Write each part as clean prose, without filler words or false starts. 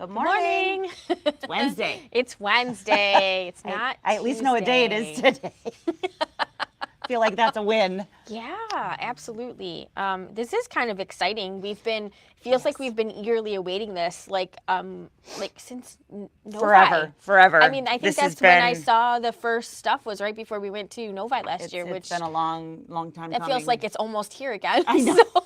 Good Morning. It's Wednesday. It's Wednesday. It's not I at least know what day it is Tuesday. today. Feel like that's a win. Yeah, absolutely. This is kind of exciting. Feels like we've been eagerly awaiting this, like since Novi. Forever. I mean, I think that's when I saw the first stuff was right before we went to Novi last year, which it's been a long time that coming. feels like it's almost here again. I know. So.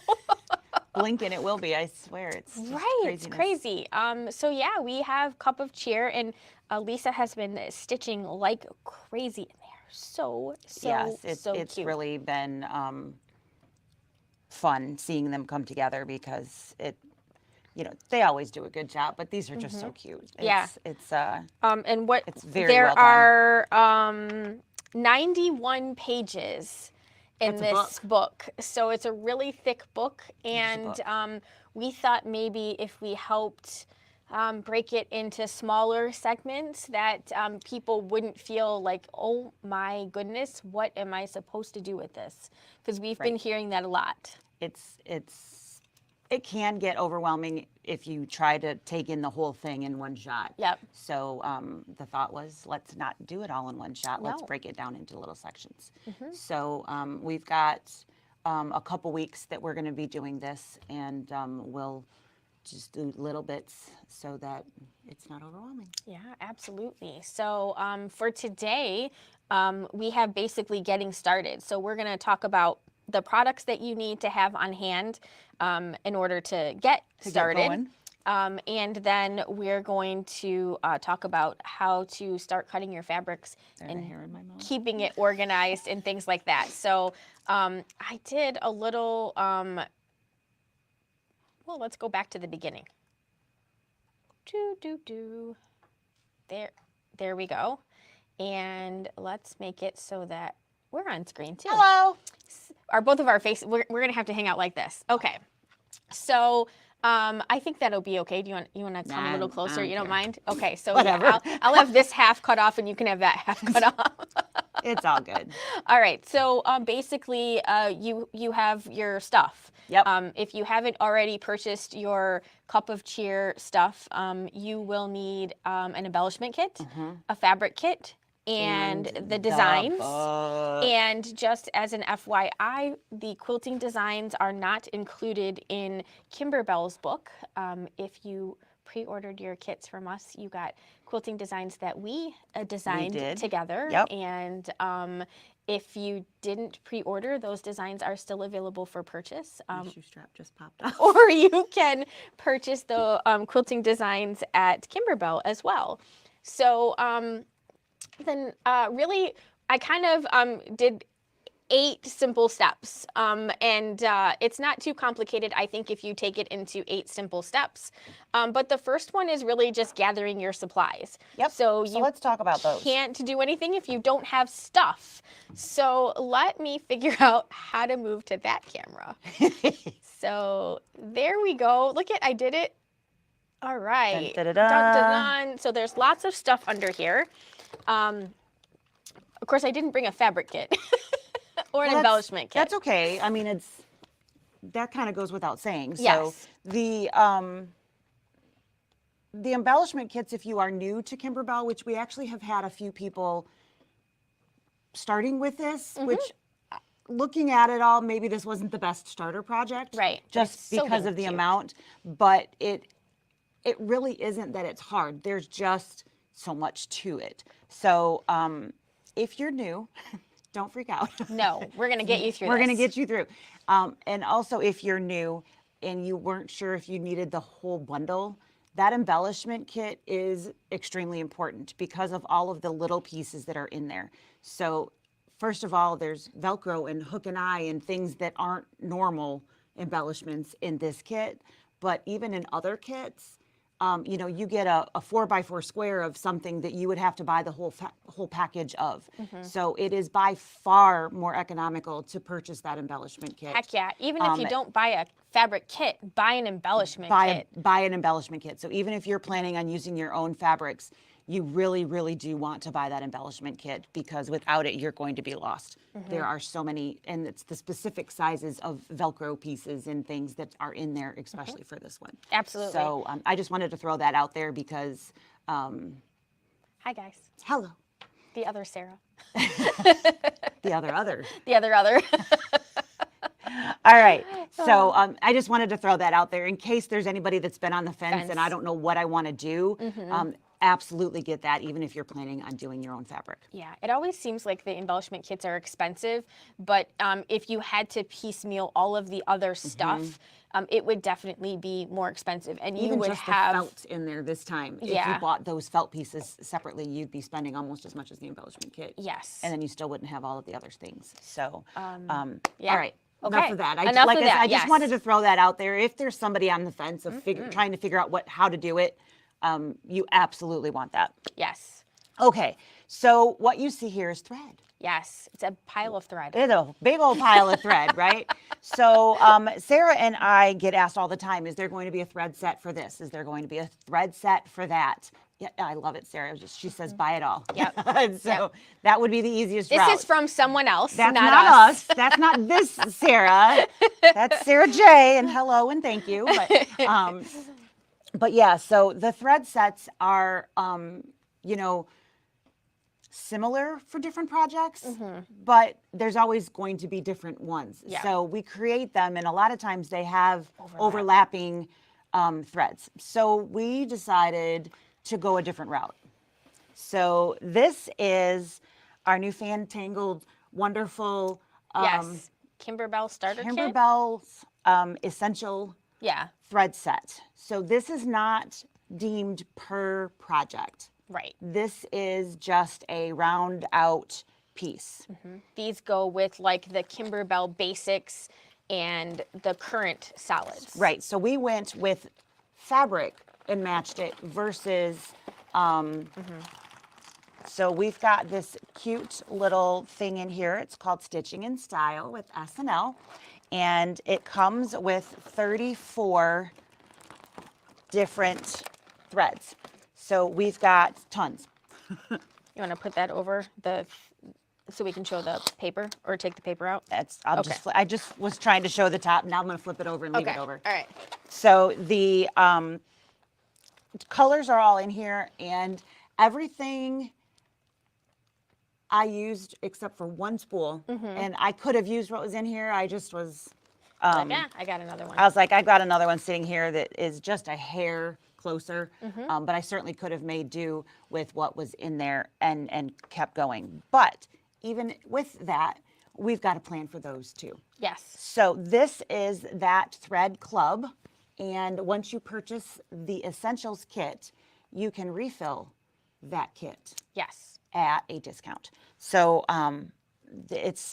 Blink and it will be, I swear. It's just Right, craziness. it's crazy. So yeah, we have Cup of Cheer, and Lisa has been stitching like crazy in there. So it's cute. really been fun seeing them come together because they always do a good job, but these are just so cute. It's and what it's very there well done. are 91 pages in this book, so it's a really thick book, and we thought maybe if we helped break it into smaller segments that people wouldn't feel like, oh my goodness, what am I supposed to do with this? Because we've been hearing that a lot. It can get overwhelming if you try to take in the whole thing in one shot. Yep. So the thought was, let's not do it all in one shot. Let's break it down into little sections. So we've got a couple weeks that we're going to be doing this, and we'll just do little bits so that it's not overwhelming. Yeah, absolutely. So for today, we have basically getting started. So we're going to talk about the products that you need to have on hand in order to get started. And then we're going to talk about how to start cutting your fabrics and keeping it organized and things like that. So I did a little, well, let's go back to the beginning. There we go. And let's make it so that we're on screen too. Hello. Both of our faces, we're going to have to hang out like this. Okay. So I think that'll be okay. Do you want to come a little closer? You don't mind? Okay. So whatever. Yeah, I'll have this half cut off and you can have that half cut off. It's all good. All right. So basically, you have your stuff. Yep. If you haven't already purchased your Cup of Cheer stuff, you will need an embellishment kit, a fabric kit, and the designs. And just as an FYI, the quilting designs are not included in Kimberbell's book. If you pre-ordered your kits from us, you got quilting designs that we designed together. Yep. And if you didn't pre-order, those designs are still available for purchase. My shoe strap just popped off. Or you can purchase the quilting designs at Kimberbell as well. So then really, I kind of did 8 simple steps. And it's not too complicated, I think, if you take it into 8 simple steps. But the first one is really just gathering your supplies. Yep. So let's talk about those. Can't do anything if you don't have stuff. So let me figure out how to move to that camera. So there we go. Look I did it. All right. Dun, dun, dun, dun. Dun, dun. So there's lots of stuff under here. Of course, I didn't bring a fabric kit or an embellishment kit. That's okay. I mean, that kind of goes without saying. Yes. So the embellishment kits, if you are new to Kimberbell, which we actually have had a few people starting with this, which looking at it all, maybe this wasn't the best starter project. Right. Just because of the amount. But it really isn't that it's hard. There's just so much to it. So if you're new, don't freak out. No, we're going to get you through We're going to get you through. And also, if you're new and you weren't sure if you needed the whole bundle, that embellishment kit is extremely important because of all of the little pieces that are in there. So first of all, there's Velcro and hook and eye and things that aren't normal embellishments in this kit. But even in other kits, you get a 4x4 square of something that you would have to buy the whole package of. So it is by far more economical to purchase that embellishment kit. Heck yeah. Even if you don't buy a fabric kit, buy an embellishment kit. Buy an embellishment kit. So even if you're planning on using your own fabrics, you really, really do want to buy that embellishment kit, because without it, you're going to be lost. There are so many, and it's the specific sizes of Velcro pieces and things that are in there, especially for this one. Absolutely. So I just wanted to throw that out there because, Hi, guys. hello, The other Sarah. the other. The other. All right. So I just wanted to throw that out there in case there's anybody that's been on the fence and I don't know what I want to do. Absolutely get that, even if you're planning on doing your own fabric. Yeah, it always seems like the embellishment kits are expensive, but if you had to piecemeal all of the other stuff, it would definitely be more expensive. And you Even would just have the felt in there this time. If Yeah. you bought those felt pieces separately, you'd be spending almost as much as the embellishment kit. Yes. And then you still wouldn't have all of the other things. So, yeah. all right. Okay. Enough of that. Enough like of I said, that, I just yes. wanted to throw that out there. If there's somebody on the fence of trying to figure out how to do it, you absolutely want that. Yes. Okay. So what you see here is thread. Yes. It's a pile of thread. It's a big old pile of thread, right? So Sarah and I get asked all the time, is there going to be a thread set for this? Is there going to be a thread set for that? Yeah, I love it, Sarah. She says, buy it all. Yep. So that would be the easiest This route. is from someone else, That's not not us. That's not this Sarah. That's Sarah J. And hello and thank you. But yeah, so the thread sets are, similar for different projects, but there's always going to be different ones. Yeah. So we create them, and a lot of times they have overlapping threads. So we decided to go a different route. So this is our new fantangled, wonderful Yes. Kimberbell starter kit. Kimberbell's essential Yeah. thread set. So this is not deemed per project. Right. This is just a round out piece. These go with like the Kimberbell basics and the current solids. Right. So we went with fabric and matched it versus. So we've got this cute little thing in here. It's called Stitching in Style with SNL. And it comes with 34 different threads. So we've got tons. You want to put that over so we can show the paper or take the paper out? I just was trying to show the top. Now I'm going to flip it over and leave it over. All right. So the colors are all in here, and everything I used except for one spool. And I could have used what was in here. I just was. I got another one. I was like, I've got another one sitting here that is just a hair closer, but I certainly could have made do with what was in there and kept going. But even with that, we've got a plan for those too. Yes. So this is that thread club, and once you purchase the essentials kit, you can refill that kit Yes. at a discount. So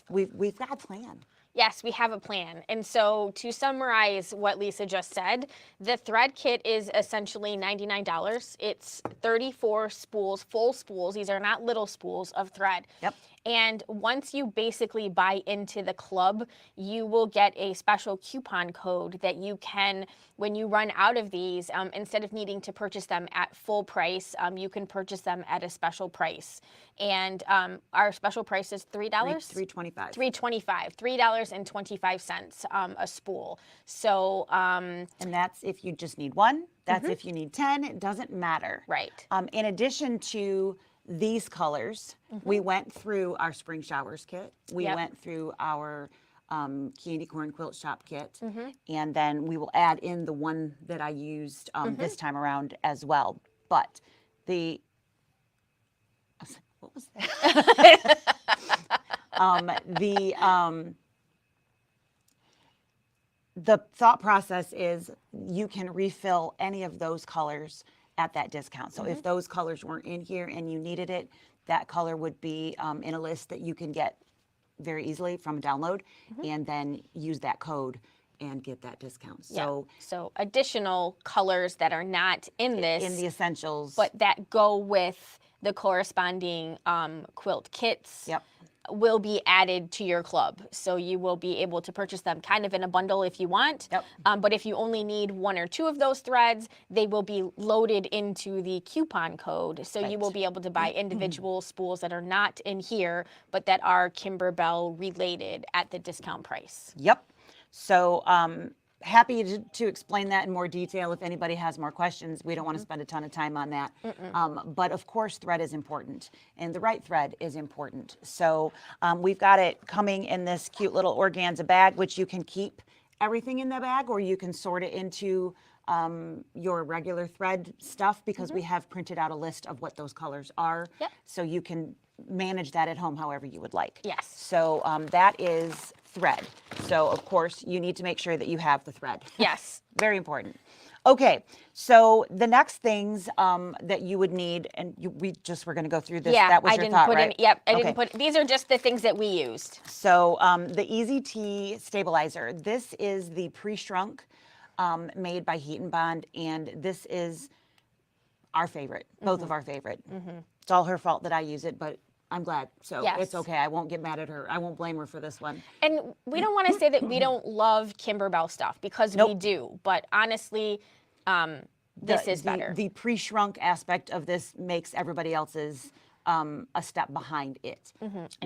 we've got a plan. Yes, we have a plan. And so to summarize what Lisa just said, the thread kit is essentially $99. It's 34 spools, full spools. These are not little spools of thread. Yep. And once you basically buy into the club, you will get a special coupon code that you can, when you run out of these, instead of needing to purchase them at full price, you can purchase them at a special price. And our special price is $3? $3.25. $3.25. $3.25 a spool. So, and that's if you just need one. That's if you need 10. It doesn't matter. right. In addition to these colors, we went through our spring showers kit. We Yep. went through our candy corn quilt shop kit. And then we will add in the one that I used this time around as well. But what was that? The thought process is you can refill any of those colors at that discount. So if those colors weren't in here and you needed it, that color would be in a list that you can get very easily from a download, and then use that code and get that discount. So So additional colors that are not in this, in the essentials, but that go with the corresponding quilt kits. Yep. will be added to your club. So you will be able to purchase them kind of in a bundle if you want. Yep. But if you only need 1 or 2 of those threads, they will be loaded into the coupon code. So you will be able to buy individual spools that are not in here, but that are Kimberbell related at the discount price. Yep. So happy to explain that in more detail if anybody has more questions. We don't want to spend a ton of time on that. But of course, thread is important, and the right thread is important. So we've got it coming in this cute little organza bag, which you can keep everything in the bag, or you can sort it into your regular thread stuff, because we have printed out a list of what those colors are. Yep. So you can manage that at home however you would like. Yes. So that is thread. So of course you need to make sure that you have the thread. Yes. Very important. Okay, so the next things that you would need, and we just were going to go through this. Yeah, That was I your didn't thought, put right? in. Yep, I Okay. didn't put. These are just the things that we used. So the Easy Tea stabilizer. This is the pre-shrunk, made by Heat and Bond, and this is our favorite. Both of our favorite. It's all her fault that I use it, but I'm glad. So Yes. it's okay. I won't get mad at her. I won't blame her for this one. And we don't want to say that we don't love Kimberbell stuff, because we Nope. do. But honestly, this is better. The pre-shrunk aspect of this makes everybody else's a step behind it.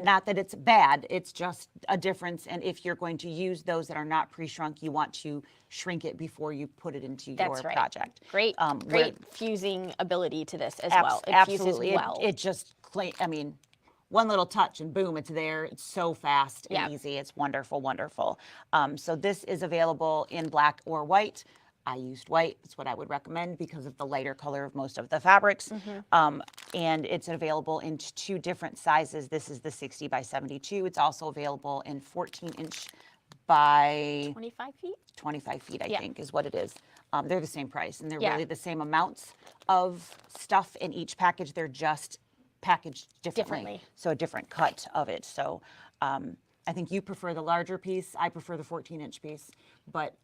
Not that it's bad, it's just a difference. And if you're going to use those that are not pre-shrunk, you want to shrink it before you put it into your That's right. project. Great, where- great fusing ability to this as well. It Absolutely. fuses well. It just, I mean, one little touch and boom, it's there. It's so fast and Yep. easy. It's wonderful, wonderful. So this is available in black or white. I used white. It's what I would recommend because of the lighter color of most of the fabrics. And it's available in 2 different sizes. This is the 60 by 72. It's also available in 14-inch by 25 feet? 25 feet, I Yeah. think, is what it is. They're the same price, and they're Yeah. really the same amounts of stuff in each package. They're just packaged differently. So a different cut of it. So I think you prefer the larger piece. I prefer the 14-inch piece. But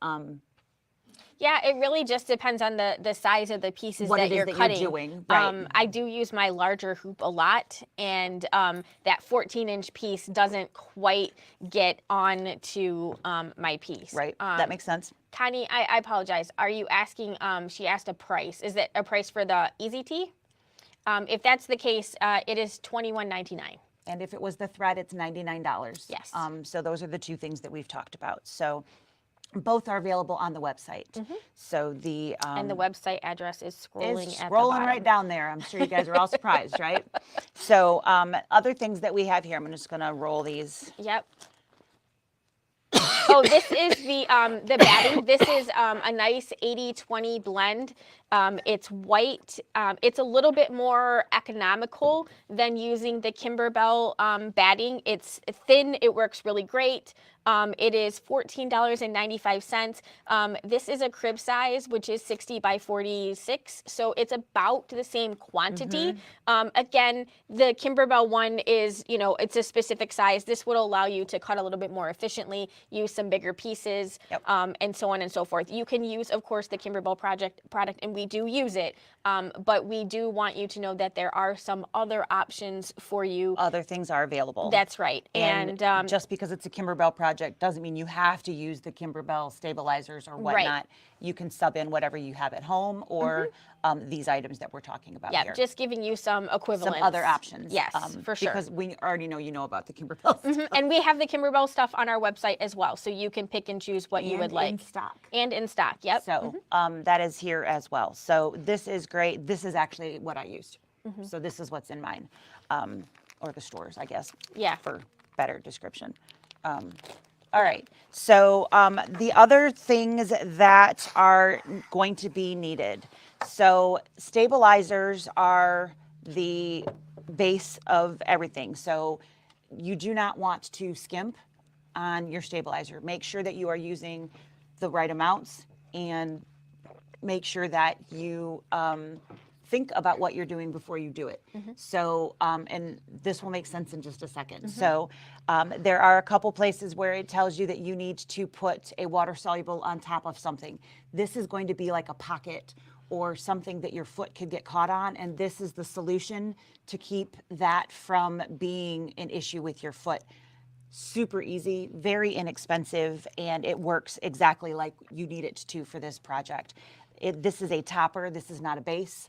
Yeah, it really just depends on the size of the pieces what that it is you're that cutting. you're doing. Right. I do use my larger hoop a lot, and that 14-inch piece doesn't quite get on to my piece. Right. That makes sense. Connie, I apologize. Are you asking, she asked a price. Is it a price for the Easy Tea? If that's the case, it is $21.99. And if it was the thread, it's $99. Yes. So those are the 2 things that we've talked about. So both are available on the website. So the And the website address is scrolling is at the scrolling bottom. right down there. I'm sure you guys are all surprised, right? So other things that we have here, I'm just going to roll these. Yep. Oh, this is the batting. This is a nice 80-20 blend. It's white. It's a little bit more economical than using the Kimberbell batting. It's thin. It works really great. It is $14.95. This is a crib size, which is 60 by 46. So it's about the same quantity. Again, the Kimberbell one is, it's a specific size. This would allow you to cut a little bit more efficiently, use some bigger pieces, and so on and so forth. You can use, of course, the Kimberbell product, and we do use it. But we do want you to know that there are some other options for you. Other things are available. That's right. And just because it's a Kimberbell project doesn't mean you have to use the Kimberbell stabilizers or whatnot. Right. You can sub in whatever you have at home or these items that we're talking about Yeah, here. just giving you some equivalents. Some other options. Yes, for sure. Because we already know you know about the Kimberbell stuff. And we have the Kimberbell stuff on our website as well, so you can pick and choose what you would And like. in stock. And in stock, yep. So that is here as well. So this is great. This is actually what I used. So this is what's in mine, or the stores, I guess. Yeah. For better description. All right. So the other things that are going to be needed. So stabilizers are the base of everything. So you do not want to skimp on your stabilizer. Make sure that you are using the right amounts and make sure that you think about what you're doing before you do it. So, and this will make sense in just a second. So there are a couple places where it tells you that you need to put a water soluble on top of something. This is going to be like a pocket or something that your foot could get caught on. And this is the solution to keep that from being an issue with your foot. Super easy, very inexpensive, and it works exactly like you need it to for this project. This is a topper, this is not a base.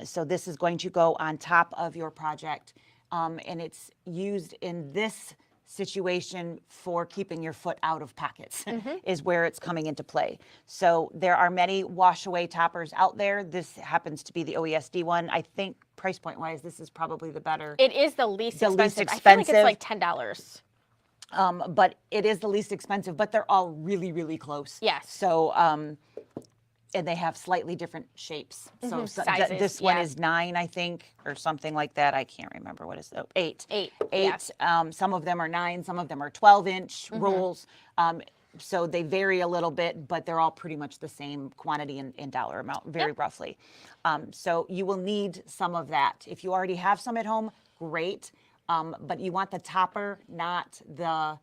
So this is going to go on top of your project, and it's used in this situation for keeping your foot out of pockets is where it's coming into play. So there are many wash away toppers out there. This happens to be the OESD one. I think price point wise, this is probably the better. It is the least The expensive. least I feel like it's expensive. like $10. But it is the least expensive, but they're all really, really close. Yes. So, and they have slightly different shapes. So, Sizes, this one yeah. is 9, I think, or something like that. I can't remember what is it. 8. 8, 8. yeah. Some of them are 9, some of them are 12-inch rolls. So they vary a little bit, but they're all pretty much the same quantity and dollar amount, very roughly. So you will need some of that. If you already have some at home, great. But you want the topper, not the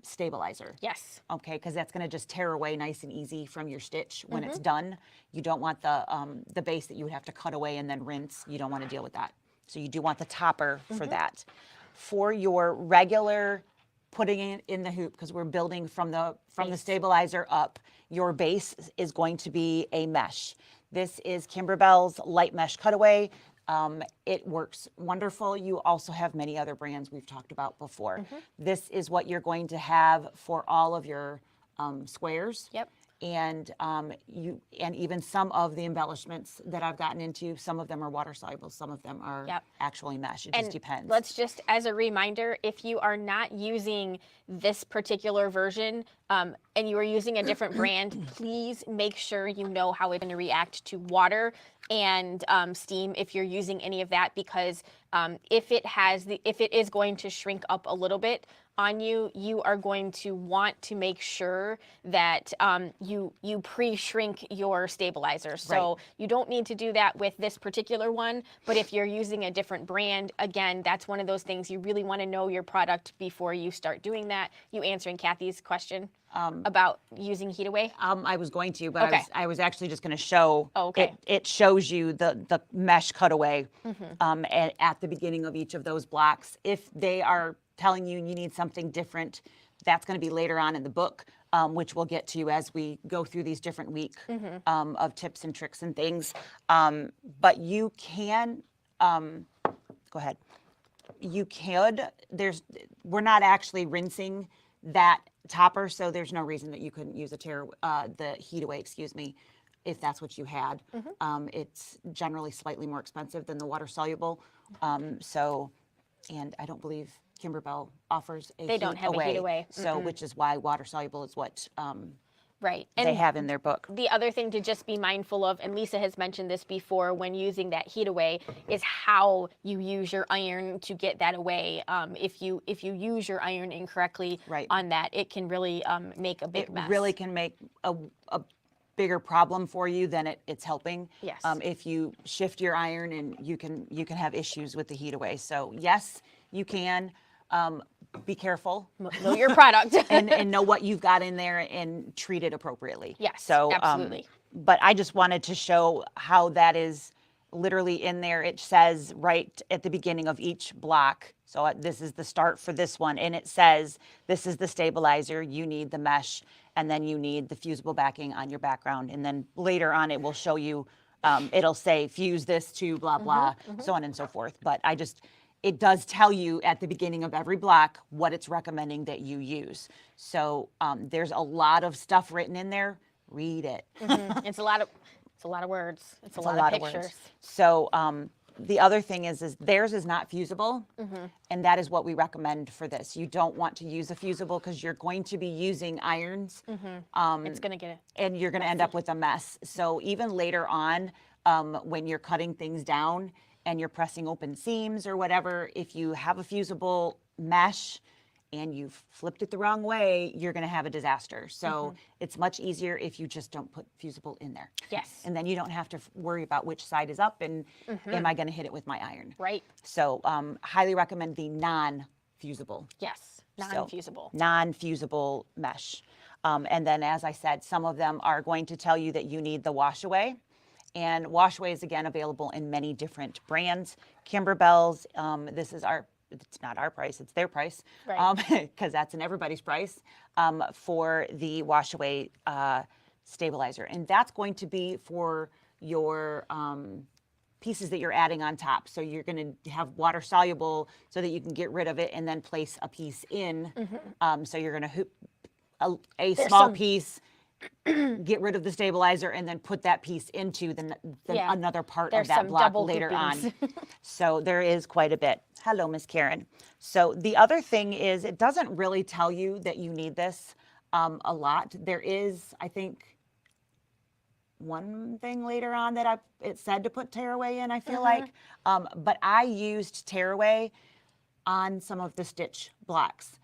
stabilizer. Yes. Okay, because that's going to just tear away nice and easy from your stitch when it's done. You don't want the base that you would have to cut away and then rinse. You don't want to deal with that. So you do want the topper for that. For your regular putting it in the hoop, because we're building from the stabilizer up, your base is going to be a mesh. This is Kimberbell's light mesh cutaway. It works wonderful. You also have many other brands we've talked about before. This is what you're going to have for all of your squares. Yep. And even some of the embellishments that I've gotten into, some of them are water soluble, some of them are actually mesh. It just depends. Let's just, as a reminder, if you are not using this particular version and you are using a different brand, please make sure you know how it's going to react to water and steam if you're using any of that, because if it is going to shrink up a little bit on you, you are going to want to make sure that you pre-shrink your stabilizer. So you don't need to do that with this particular one, but if you're using a different brand, again, that's one of those things you really want to know your product before you start doing that. You answering Kathy's question about using heat away? I was going to, but Okay. I was actually just going to show. Oh, okay. It shows you the mesh cutaway at the beginning of each of those blocks. If they are telling you need something different, that's going to be later on in the book, which we'll get to as we go through these different weeks of tips and tricks and things. But you can, go ahead. You could, we're not actually rinsing that topper, so there's no reason that you couldn't use the heat away, if that's what you had. It's generally slightly more expensive than the water soluble. And I don't believe Kimberbell offers a They don't have a heat away. So, which is why water soluble is what Right. they have in their book. The other thing to just be mindful of, and Lisa has mentioned this before when using that heat away, is how you use your iron to get that away. If you use your iron incorrectly on that, it can really make a big mess. It really can make a bigger problem for you than it's helping. Yes. If you shift your iron, and you can have issues with the heat away. So yes, you can. Be careful. Know your product. and know what you've got in there and treat it appropriately. Yes, so, absolutely. But I just wanted to show how that is literally in there. It says right at the beginning of each block. So this is the start for this one. And it says, this is the stabilizer. You need the mesh. And then you need the fusible backing on your background. And then later on, it will show you, it'll say fuse this to blah, blah, so on and so forth. But it does tell you at the beginning of every block what it's recommending that you use. So there's a lot of stuff written in there. Read it. It's a lot of words. It's a lot of pictures. So the other thing is theirs is not fusible, and that is what we recommend for this. You don't want to use a fusible because you're going to be using irons. It's going to get and you're going to end up with a mess. So even later on, when you're cutting things down and you're pressing open seams or whatever, if you have a fusible mesh and you've flipped it the wrong way, you're going to have a disaster. So it's much easier if you just don't put fusible in there. Yes. And then you don't have to worry about which side is up and am I going to hit it with my iron. Right. So highly recommend the non-fusible. Yes, non-fusible. So, non-fusible mesh. And then, as I said, some of them are going to tell you that you need the wash away. And Washaway is again available in many different brands. Kimberbell's, this is it's not our price, it's their price, Right. because that's in everybody's price, for the Washaway stabilizer. And that's going to be for your pieces that you're adding on top. So you're going to have water soluble so that you can get rid of it and then place a piece in. So you're going to a small piece, get rid of the stabilizer, and then put that piece into another part of that block later on. So there is quite a bit. Hello, Miss Karen. So the other thing is, it doesn't really tell you that you need this a lot. There is, I think, one thing later on that it said to put tearaway in, I feel like. But I used tearaway on some of the stitch blocks.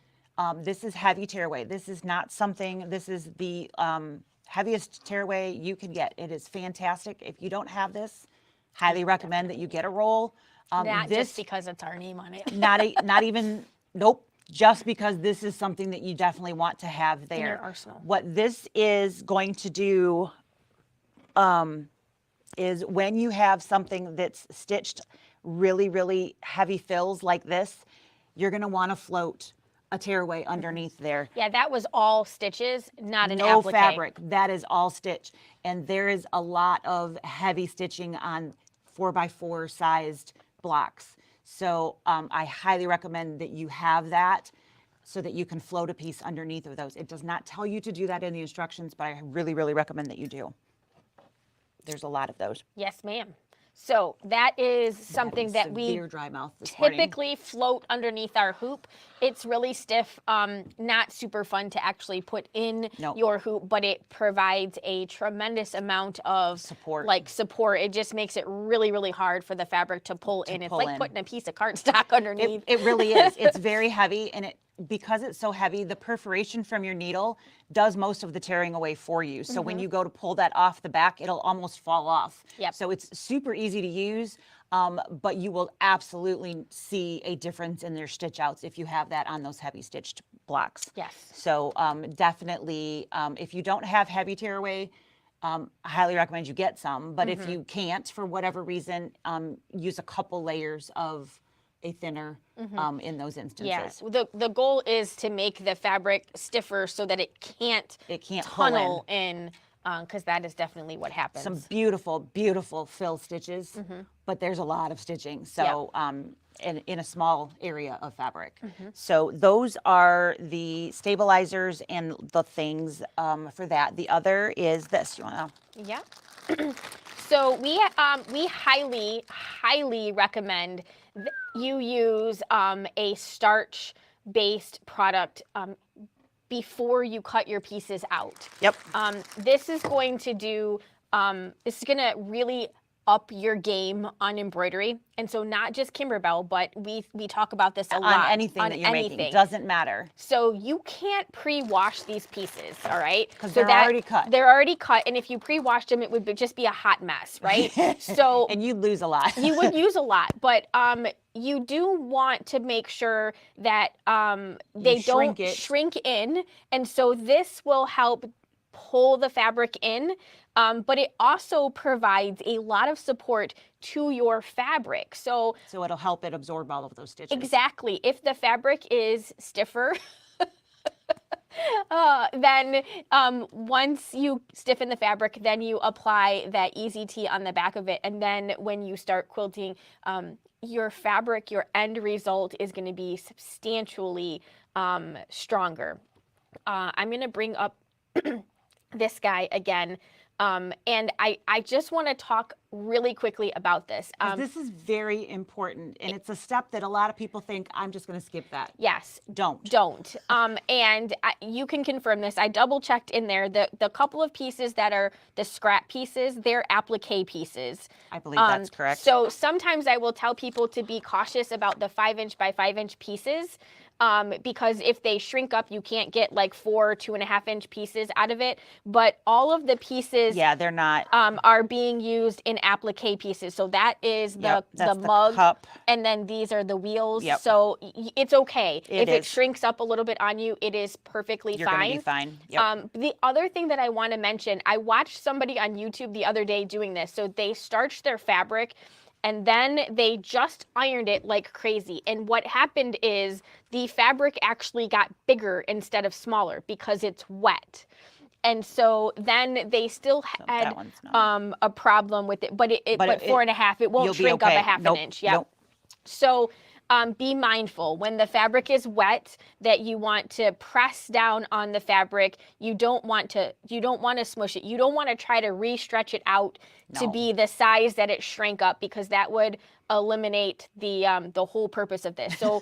This is heavy tearaway. This is not something, this is the heaviest tearaway you can get. It is fantastic. If you don't have this, highly recommend that you get a roll. Not just because it's our name on it. Not even, nope. Just because this is something that you definitely want to have there. In your arsenal. What this is going to do is when you have something that's stitched really, really heavy fills like this, you're going to want to float a tearaway underneath there. Yeah, that was all stitches, not an No applique. fabric. That is all stitch. And there is a lot of heavy stitching on 4x4 sized blocks. So I highly recommend that you have that so that you can float a piece underneath of those. It does not tell you to do that in the instructions, but I really, really recommend that you do. There's a lot of those. Yes, ma'am. So that is something that we dry mouth this morning. typically float underneath our hoop. It's really stiff, not super fun to actually put in your hoop, but it provides a tremendous amount of support. It just makes it really, really hard for the fabric to pull in. It's like putting a piece of cardstock underneath. It really is. It's very heavy, and because it's so heavy, the perforation from your needle does most of the tearing away for you. So when you go to pull that off the back, it'll almost fall off. Yep. So it's super easy to use, but you will absolutely see a difference in their stitch outs if you have that on those heavy stitched blocks. Yes. So definitely, if you don't have heavy tearaway, I highly recommend you get some. But if you can't, for whatever reason, use a couple layers of a thinner in those instances. Yes, the goal is to make the fabric stiffer so that it can't tunnel in, because that is definitely what happens. Some beautiful, beautiful fill stitches, but there's a lot of stitching. So in a small area of fabric. So those are the stabilizers and the things for that. The other is this. You want to? Yeah. So we highly, highly recommend that you use a starch-based product before you cut your pieces out. Yep. This is going to really up your game on embroidery. And so not just Kimberbell, but we talk about this a lot. On anything that you're making. Doesn't matter. So you can't pre-wash these pieces, all right? Because they're already cut. They're already cut, and if you pre-washed them, it would just be a hot mess, right? So and you'd lose a lot. You would use a lot, but you do want to make sure that they don't shrink in, and so this will help pull the fabric in. But it also provides a lot of support to your fabric. So it'll help it absorb all of those stitches. Exactly. If the fabric is stiffer, then once you stiffen the fabric, then you apply that Easy Tee on the back of it. And then when you start quilting, your fabric, your end result is going to be substantially stronger. I'm going to bring up this guy again. And I just want to talk really quickly about this. This is very important, and it's a step that a lot of people think, I'm just going to skip that. Yes. Don't. And you can confirm this. I double checked in there. The couple of pieces that are the scrap pieces, they're applique pieces. I believe that's correct. So sometimes I will tell people to be cautious about the 5-inch by 5-inch pieces. because if they shrink up, you can't get like 4 2.5-inch pieces out of it. But all of the pieces, Yeah, they're not. Are being used in applique pieces. So that is the that's the mug, cup. and then these are the wheels. Yep. So it's okay if it is. shrinks up a little bit on you. It is perfectly You're fine. gonna be fine. Yep. The other thing that I want to mention, I watched somebody on YouTube the other day doing this. So they starched their fabric and then they just ironed it like crazy. And what happened is the fabric actually got bigger instead of smaller because it's wet. And so then they still had a problem with it, but 4.5, it won't shrink up a half an inch. Yeah. So be mindful when the fabric is wet that you want to press down on the fabric. You don't want to smush it. You don't want to try to re-stretch it out to be the size that it shrank up, because that would eliminate the whole purpose of this. So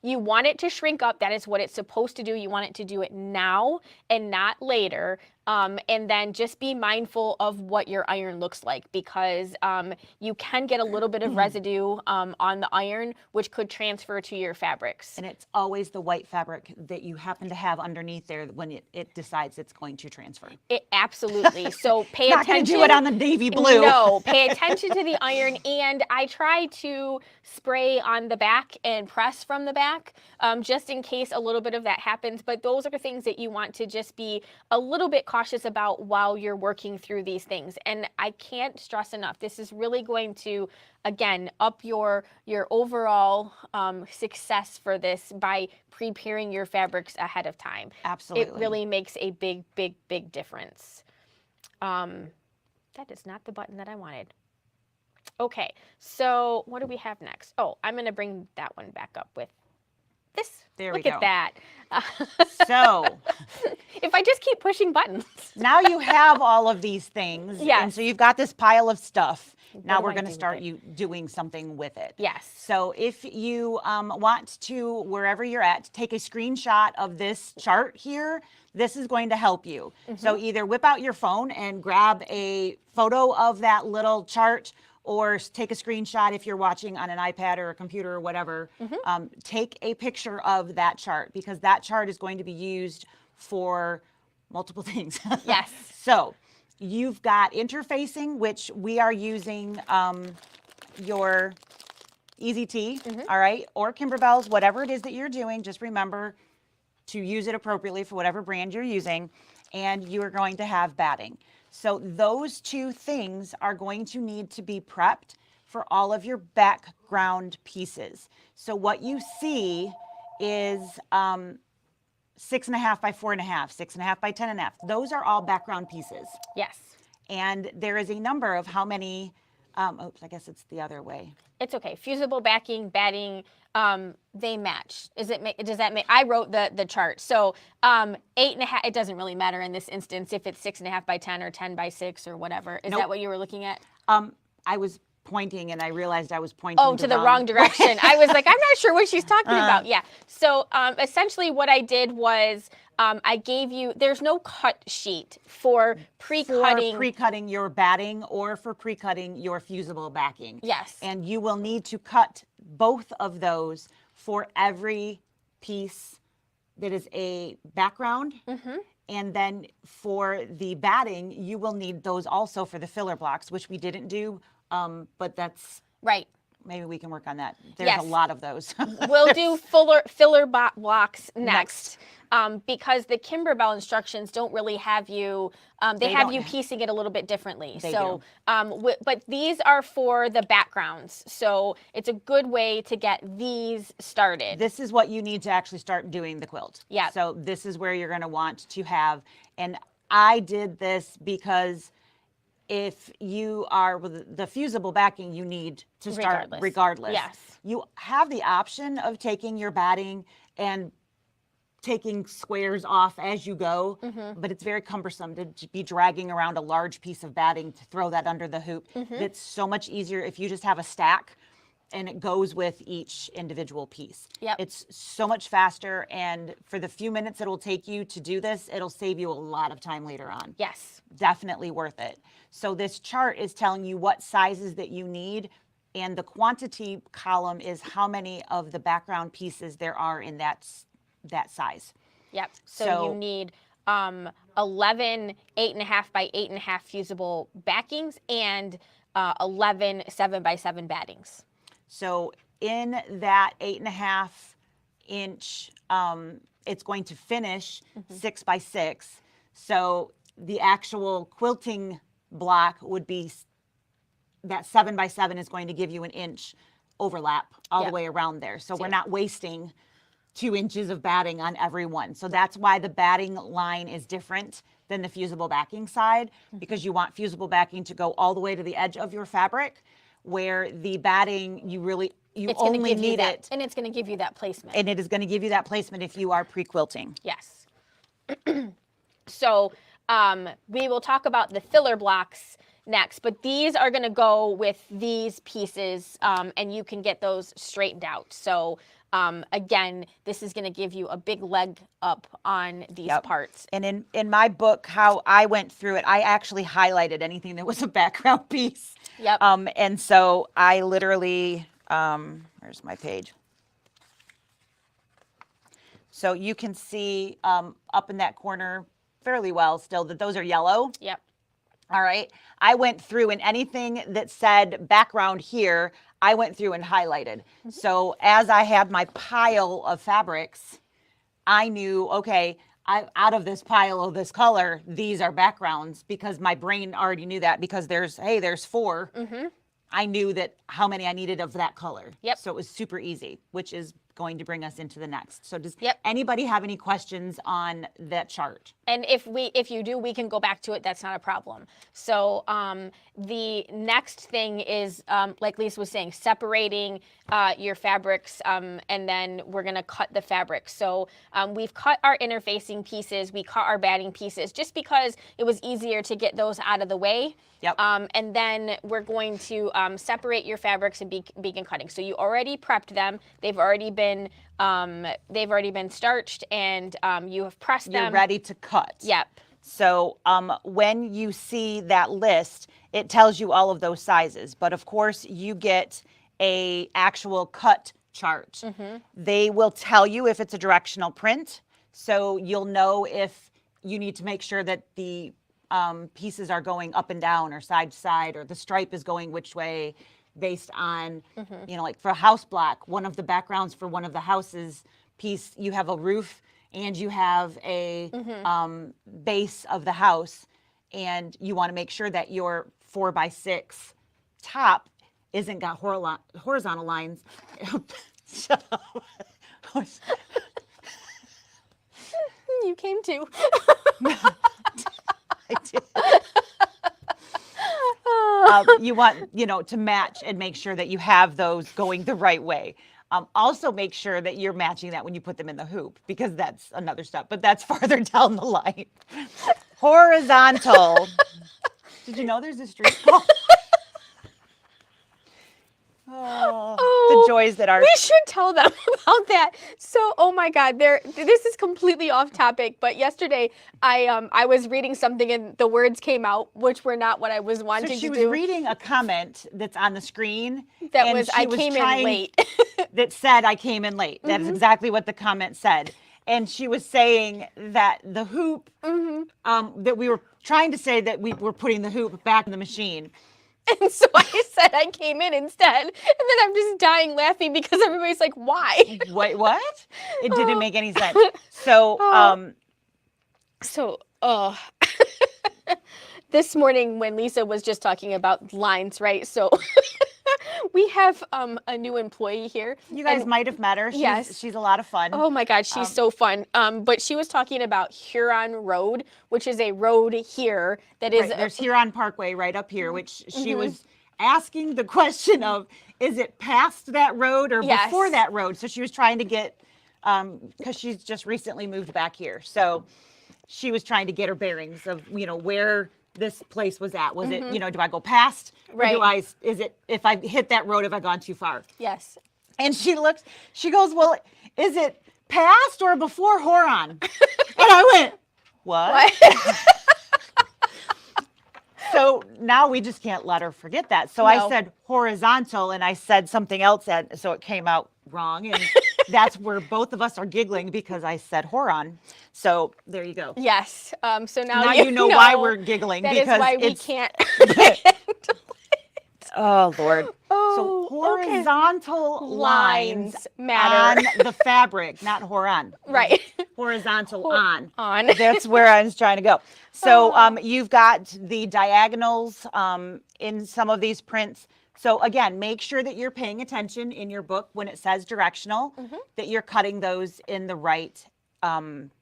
you want it to shrink up. That is what it's supposed to do. You want it to do it now and not later. And then just be mindful of what your iron looks like, because you can get a little bit of residue on the iron, which could transfer to your fabrics. And it's always the white fabric that you happen to have underneath there when it decides it's going to transfer. It absolutely. So pay Not attention. Not going to do it on the navy blue. No, pay attention to the iron. And I try to spray on the back and press from the back, just in case a little bit of that happens. But those are the things that you want to just be a little bit cautious about while you're working through these things. And I can't stress enough, this is really going to, again, up your overall success for this by preparing your fabrics ahead of time. Absolutely. It really makes a big, big, big difference. That is not the button that I wanted. Okay, so what do we have next? Oh, I'm going to bring that one back up with this. There we go. Look at that. So if I just keep pushing buttons. Now you have all of these things. Yes. And so you've got this pile of stuff. Now we're do I going to do start with you doing something with it. Yes. So if you want to, wherever you're at, take a screenshot of this chart here, this is going to help you. So either whip out your phone and grab a photo of that little chart, or take a screenshot if you're watching on an iPad or a computer or whatever. Take a picture of that chart, because that chart is going to be used for multiple things. Yes. So you've got interfacing, which we are using your EZT, all right, or Kimberbells, whatever it is that you're doing. Just remember to use it appropriately for whatever brand you're using, and you are going to have batting. So those two things are going to need to be prepped for all of your background pieces. So what you see is 6.5 by 4.5, 6.5 by 10.5. Those are all background pieces. Yes. And there is a number of how many, oops, I guess it's the other way. It's okay. Fusible backing, batting, they match. Does that make? I wrote the chart. So 8.5. It doesn't really matter in this instance if it's 6.5 by 10 or 10 by 6 or whatever. Is that what you were looking at? I was pointing and I realized I was pointing. Oh, to the wrong direction. I was like, I'm not sure what she's talking about. Yeah. So essentially, what I did was I gave you. There's no cut sheet for pre-cutting. For pre-cutting your batting or for pre-cutting your fusible backing. Yes. And you will need to cut both of those for every piece that is a background. And then for the batting, you will need those also for the filler blocks, which we didn't do, but that's right. Maybe we can work on that. There's a lot of those. We'll do filler blocks next. Because the Kimberbell instructions don't really have you, they have you piecing it a little bit differently. But these are for the backgrounds. So it's a good way to get these started. This is what you need to actually start doing the quilt. Yeah. So this is where you're going to want to have, and I did this because if you are with the fusible backing, you need to start regardless. Yes. You have the option of taking your batting and taking squares off as you go, but it's very cumbersome to be dragging around a large piece of batting to throw that under the hoop. It's so much easier if you just have a stack and it goes with each individual piece. Yep. It's so much faster, and for the few minutes it'll take you to do this, it'll save you a lot of time later on. Yes. Definitely worth it. So this chart is telling you what sizes that you need And the quantity column is how many of the background pieces there are in that size. Yep. So So- you need 11 8.5 by 8.5 fusible backings and 11 7 by 7 battings. So in that 8.5 inch, it's going to finish 6 by 6. So the actual quilting block would be that 7 by 7 is going to give you an inch overlap all Yep. the way around there. So we're not wasting 2 inches of batting on every one. So that's why the batting line is different than the fusible backing side, because you want fusible backing to go all the way to the edge of your fabric, where the batting, you It's going to only give you need that, it, and it's going to give you that placement. and it is going to give you that placement if you are pre-quilting. Yes. So we will talk about the filler blocks next, but these are going to go with these pieces, and you can get those straightened out. So again, this is going to give you a big leg up on these Yep. parts. And in my book, how I went through it, I actually highlighted anything that was a background piece. Yep. And so I literally, where's my page? So you can see up in that corner fairly well still that those are yellow. Yep. All right. I went through, and anything that said background here, I went through and highlighted. So as I had my pile of fabrics, I knew, okay, out of this pile of this color, these are backgrounds, because my brain already knew that, because there's 4. I knew that how many I needed of that color. Yep. So it was super easy, which is going to bring us into the next. So does Yep. anybody have any questions on that chart? And if you do, we can go back to it. That's not a problem. So the next thing is, like Lisa was saying, separating your fabrics, and then we're going to cut the fabric. So we've cut our interfacing pieces. We cut our batting pieces just because it was easier to get those out of the way. Yep. And then we're going to separate your fabrics and begin cutting. So you already prepped them. They've already been starched, and you have pressed them. You're ready to cut. Yep. So when you see that list, it tells you all of those sizes. But of course, you get a actual cut chart. They will tell you if it's a directional print. So you'll know if you need to make sure that the pieces are going up and down or side to side, or the stripe is going which way, based on, like for a house block, one of the backgrounds for one of the houses piece, you have a roof and you have a base of the house, and you want to make sure that your 4 by 6 top isn't got horizontal lines. Shut up. You came too. I did. You want, to match and make sure that you have those going the right way. Also make sure that you're matching that when you put them in the hoop, because that's another step, but that's farther down the line. Horizontal. Did you know there's a street called? The joys that are. We should tell them about that. So, oh my God, this is completely off topic, but yesterday I was reading something and the words came out, which were not what I was wanting So she to was do. reading a comment that's on the screen. That and was, she I came in trying- late. That said, I came in late. That is exactly what the comment said. And she was saying that the hoop, that we were trying to say that we were putting the hoop back in the machine. And so I said I came in instead. And then I'm just dying laughing because everybody's like, why? Wait, what? It didn't make any sense. So, this morning when Lisa was just talking about lines, right? So we have a new employee here. you guys and- might have met her. Yes. She's a lot of fun. Oh my God, she's so fun. But she was talking about Huron Road, which is a road here that is. Right, there's Huron Parkway right up here, which she was asking the question of, is it past that road or Yes. before that road? So she was trying to get, because she's just recently moved back here. So she was trying to get her bearings of, where this place was at. Was it, do I go past? Or Right. is it, if I hit that road, have I gone too far? Yes. And she goes, well, is it past or before Huron? And I went, what? So now we just can't let her forget that. So No. I said horizontal, and I said something else, and so it came out wrong. And that's where both of us are giggling because I said horon. So there you go. Yes. So now, Now you know why we're giggling, That is because why we it's can't. oh Lord. Oh, So okay. horizontal lines Lines matter. on the fabric, not horon. Right. Horizontal on. On. That's where I was trying to go. So you've got the diagonals in some of these prints. So again, make sure that you're paying attention in your book when it says directional, that you're cutting those in the right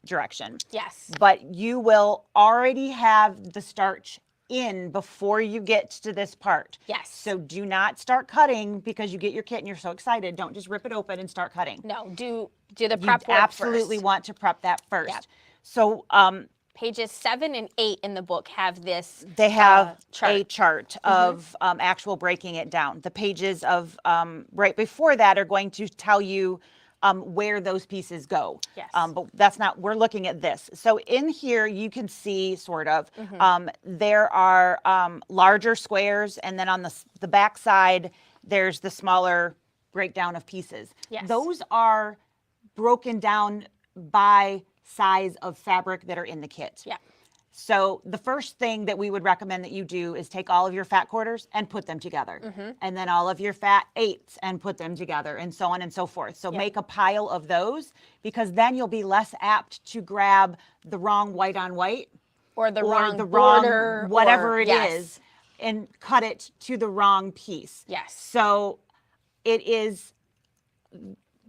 direction. Yes. But you will already have the starch in before you get to this part. Yes. So do not start cutting because you get your kit and you're so excited. Don't just rip it open and start cutting. No, do the prep You work absolutely first. want to prep that first. Yep. So Pages 7 and 8 in the book have this. they have chart. a chart of actual breaking it down. The pages of right before that are going to tell you where those pieces go. Yes. But that's not, we're looking at this. So in here, you can see sort of, there are larger squares, and then on the back side, there's the smaller breakdown of pieces. Yes. Those are broken down by size of fabric that are in the kit. Yeah. So the first thing that we would recommend that you do is take all of your fat quarters and put them together. And then all of your fat eighths and put them together, and so on and so forth. So make a pile of those, because then you'll be less apt to grab the wrong white on white Or the or wrong the border, wrong whatever or, it is, and cut it to the wrong piece. Yes. So it is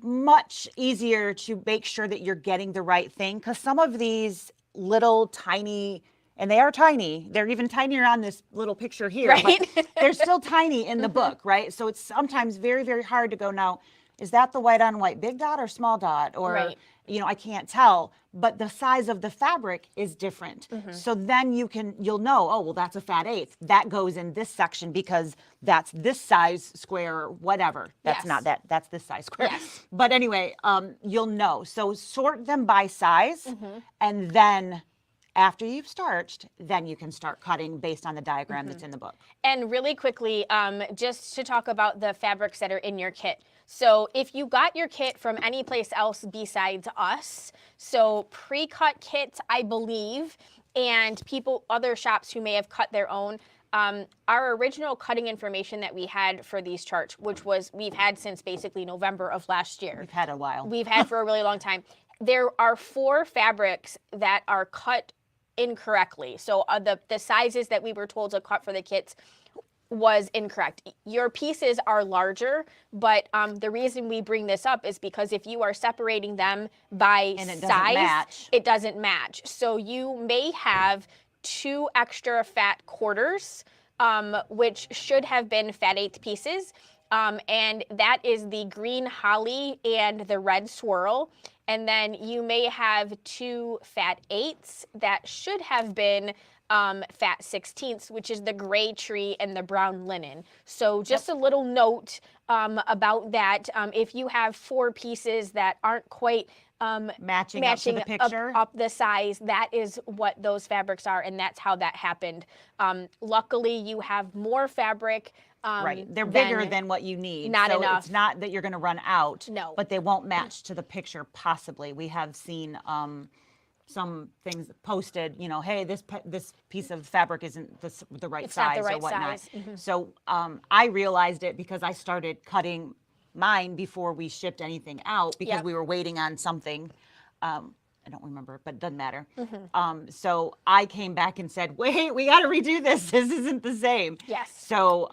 much easier to make sure that you're getting the right thing, because some of these little tiny, and they are tiny, they're even tinier on this little picture here, Right. but they're still tiny in the book, right? So it's sometimes very, very hard to go, now, is that the white on white big dot or small dot? Or, Right. you know, I can't tell, but the size of the fabric is different. So then you'll know, oh, well, that's a fat eighth. That goes in this section because that's this size square or whatever. That's Yes. not that, that's this size square. Yes. But anyway, you'll know. So sort them by size, and then after you've starched, then you can start cutting based on the diagram that's in the book. And really quickly, just to talk about the fabrics that are in your kit. So if you got your kit from any place else besides us, so pre-cut kits, I believe, and other shops who may have cut their own, our original cutting information that we had for these charts, which we've had since basically November of last year. We've had a while. We've had for a really long time. There are 4 fabrics that are cut incorrectly. So the sizes that we were told to cut for the kits was incorrect. Your pieces are larger, but the reason we bring this up is because if you are separating them by And it doesn't size, match. it doesn't match. So you may have 2 extra fat quarters, which should have been fat eighth pieces. And that is the green holly and the red swirl. And then you may have 2 fat eighths that should have been fat sixteenths, which is the gray tree and the brown linen. So just a little note about that. If you have 4 pieces that aren't quite Matching up to the picture. up the size, that is what those fabrics are, and that's how that happened. Luckily, you have more fabric. Right. They're bigger than what you need. Not so enough. It's not that you're going to run out. No. But they won't match to the picture, possibly. We have seen some things posted, you know, hey, this piece of fabric isn't the right It's not size the right or whatnot. size. So I realized it because I started cutting mine before we shipped anything out, because Yep. we were waiting on something. I don't remember, but it doesn't matter. So I came back and said, wait, we got to redo this. This isn't the same. Yes. So,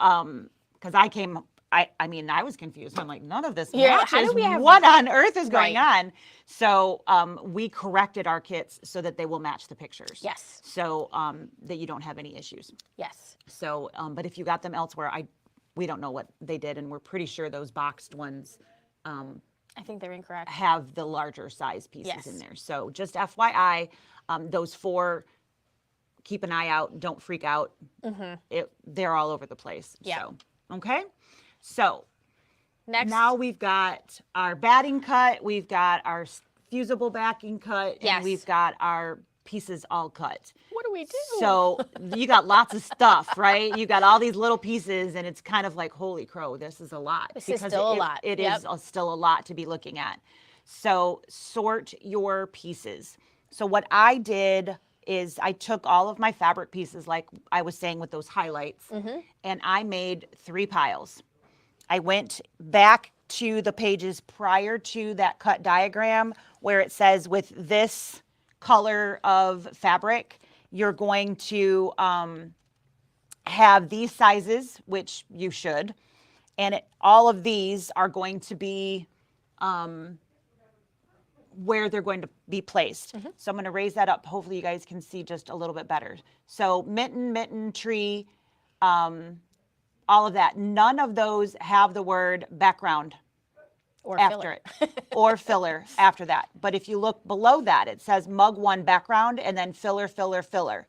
because I mean, I was confused. I'm like, none of this Yeah, matches. how do we have- What on earth is going Right. on? So we corrected our kits so that they will match the pictures. Yes. So that you don't have any issues. Yes. So, but if you got them elsewhere, we don't know what they did, and we're pretty sure those boxed ones I think they're incorrect. have the larger size pieces Yes. in there. So just FYI, those 4, keep an eye out. Don't freak out. They're all over the place. Yeah. So, okay. So Next. now we've got our batting cut. We've got our fusible backing cut. Yes. And we've got our pieces all cut. What do we do. So you got lots of stuff, right? You got all these little pieces, and it's kind of like, holy crow, this is a lot. This is still a lot. It Yep. is still a lot to be looking at. So sort your pieces. So what I did is I took all of my fabric pieces, like I was saying with those highlights, and I made 3 piles. I went back to the pages prior to that cut diagram where it says with this color of fabric, you're going to have these sizes, which you should, and all of these are going to be where they're going to be placed. So I'm going to raise that up. Hopefully you guys can see just a little bit better. So mitten, tree, all of that. None of those have the word background Or after filler. it or filler after that. But if you look below that, it says mug 1 background and then filler, filler, filler.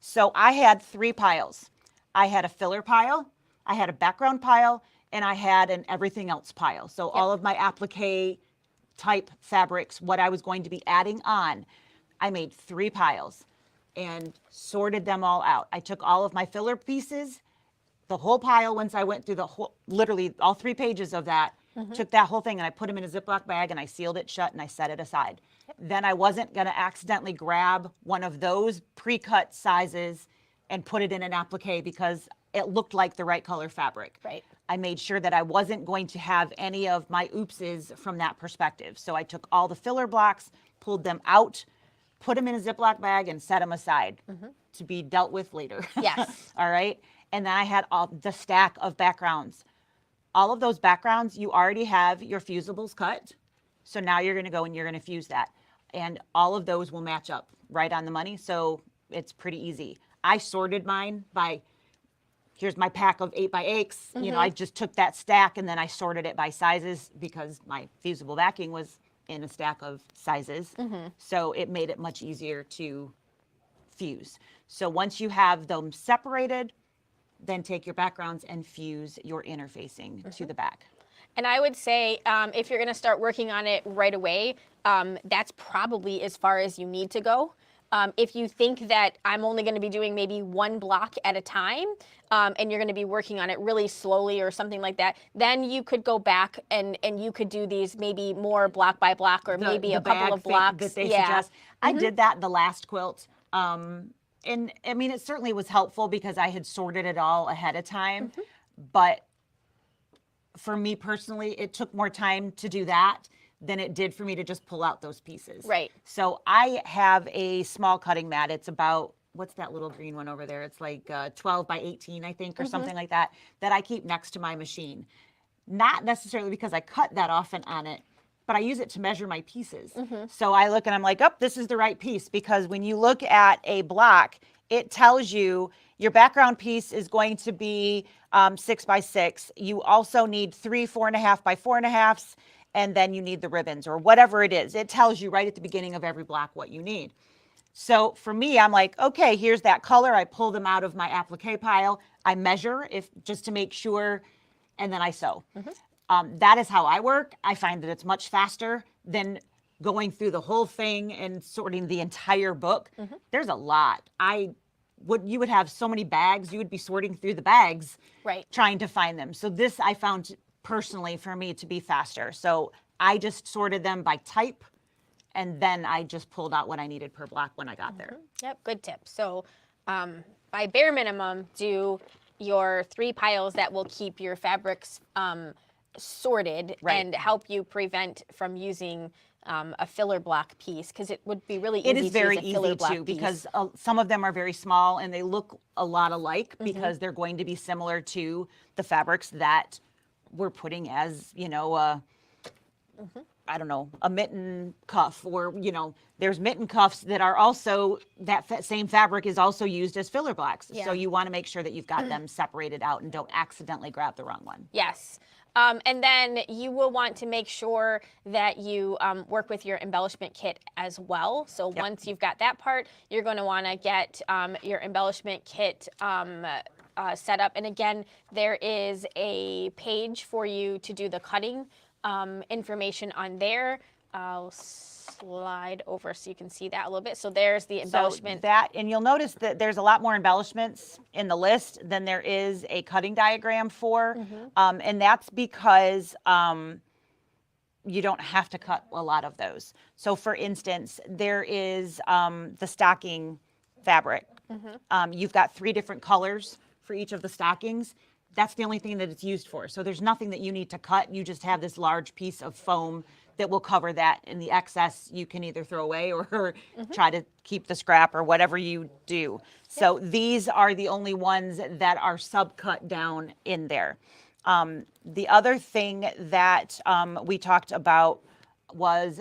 So I had 3 piles. I had a filler pile, I had a background pile, and I had an everything else pile. So all of my applique type fabrics, what I was going to be adding on, I made 3 piles and sorted them all out. I took all of my filler pieces, the whole pile, once I went through the whole, literally all 3 pages of that, took that whole thing and I put them in a Ziploc bag and I sealed it shut and I set it aside. Then I wasn't going to accidentally grab one of those pre-cut sizes and put it in an applique because it looked like the right color fabric. Right. I made sure that I wasn't going to have any of my oopses from that perspective. So I took all the filler blocks, pulled them out, put them in a Ziploc bag and set them aside to be dealt with later. Yes. All right. And then I had all the stack of backgrounds. All of those backgrounds, you already have your fusibles cut. So now you're going to go and you're going to fuse that. And all of those will match up right on the money. So it's pretty easy. I sorted mine by, here's my pack of 8x8s. You know, I just took that stack and then I sorted it by sizes because my fusible backing was in a stack of sizes. So it made it much easier to fuse. So once you have them separated, then take your backgrounds and fuse your interfacing to the back. And I would say if you're going to start working on it right away, that's probably as far as you need to go. If you think that I'm only going to be doing maybe 1 block at a time and you're going to be working on it really slowly or something like that, then you could go back and you could do these maybe more block by block or maybe a couple of blocks. That they suggest. I did that in the last quilt. And I mean, it certainly was helpful because I had sorted it all ahead of time. But for me personally, it took more time to do that than it did for me to just pull out those pieces. Right. So I have a small cutting mat. It's about, what's that little green one over there? It's like 12 by 18, I think, or something like that, that I keep next to my machine. Not necessarily because I cut that often on it, but I use it to measure my pieces. So I look and I'm like, oh, this is the right piece, because when you look at a block, it tells you your background piece is going to be 6 by 6. You also need 3 4.5 by 4.5s, and then you need the ribbons or whatever it is. It tells you right at the beginning of every block what you need. So for me, I'm like, okay, here's that color. I pull them out of my applique pile. I measure just to make sure, and then I sew. That is how I work. I find that it's much faster than going through the whole thing and sorting the entire book. There's a lot. You would have so many bags. You would be sorting through the bags, Right. trying to find them. So this I found personally for me to be faster. So I just sorted them by type, and then I just pulled out what I needed per block when I got there. Yep, good tip. So by bare minimum, do your 3 piles that will keep your fabrics sorted and help you prevent from using a filler block piece, because it would be really easy It is very to use a filler easy block too, piece. because some of them are very small and they look a lot alike because they're going to be similar to the fabrics that we're putting as, you know, I don't know, a mitten cuff, or, you know, there's mitten cuffs that are also, that same fabric is also used as filler blocks. Yeah. So you want to make sure that you've got them separated out and don't accidentally grab the wrong one. Yes. And then you will want to make sure that you work with your embellishment kit as well. So once you've got that part, you're going to want to get your embellishment kit set up. And again, there is a page for you to do the cutting information on there. I'll slide over so you can see that a little bit. So there's the So embellishment. that, and you'll notice that there's a lot more embellishments in the list than there is a cutting diagram for. And that's because you don't have to cut a lot of those. So for instance, there is the stocking fabric. You've got 3 different colors for each of the stockings. That's the only thing that it's used for. So there's nothing that you need to cut. You just have this large piece of foam that will cover that, and the excess you can either throw away or try to keep the scrap or whatever you do. So these are the only ones that are subcut down in there. The other thing that we talked about was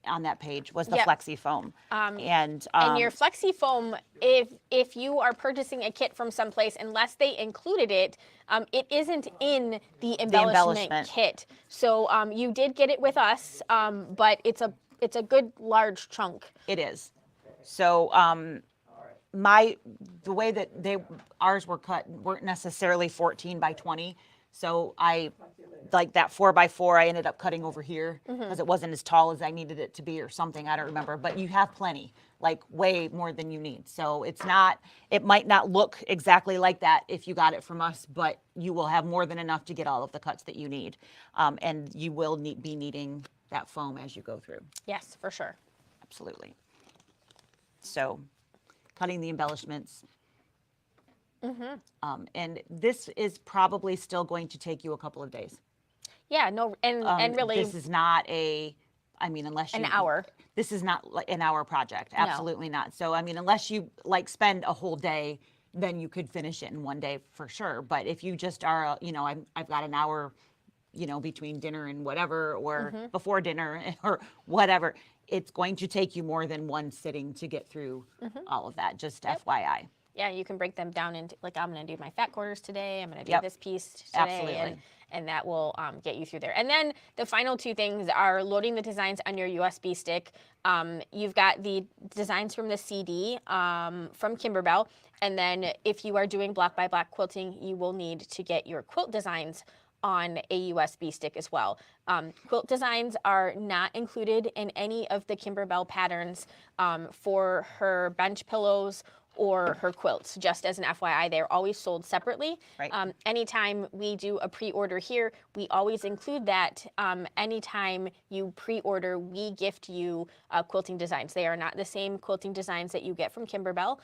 on that page was the Yep. flexi foam. And your flexi foam, if you are purchasing a kit from someplace, unless they included it, it isn't in the embellishment kit. So you did get it with us, but it's a good large chunk. it is. So the way that ours were cut weren't necessarily 14 by 20. So I, like that 4 by 4, I ended up cutting over here because it wasn't as tall as I needed it to be or something. I don't remember, but you have plenty, like way more than you need. So it might not look exactly like that if you got it from us, but you will have more than enough to get all of the cuts that you need. And you will be needing that foam as you go through. Yes, for sure. Absolutely. So cutting the embellishments. And this is probably still going to take you a couple of days. Yeah, no, and really, This is not unless an hour. This is not like an hour project. Absolutely not. So, unless you like spend a whole day, then you could finish it in one day for sure. But if you just are, I've got an hour, between dinner and whatever, or before dinner or whatever, it's going to take you more than one sitting to get through all of that. Just FYI. Yeah, you can break them down into, like, I'm going to do my fat quarters today. I'm going to do Yep. this piece today. Absolutely. And that will get you through there. And then the final 2 things are loading the designs on your USB stick. You've got the designs from the CD from Kimberbell. And then if you are doing block by block quilting, you will need to get your quilt designs on a USB stick as well. Quilt designs are not included in any of the Kimberbell patterns for her bench pillows or her quilts. Just as an FYI, they're always sold separately. Right. Anytime we do a pre-order here, we always include that. Anytime you pre-order, we gift you quilting designs. They are not the same quilting designs that you get from Kimberbell,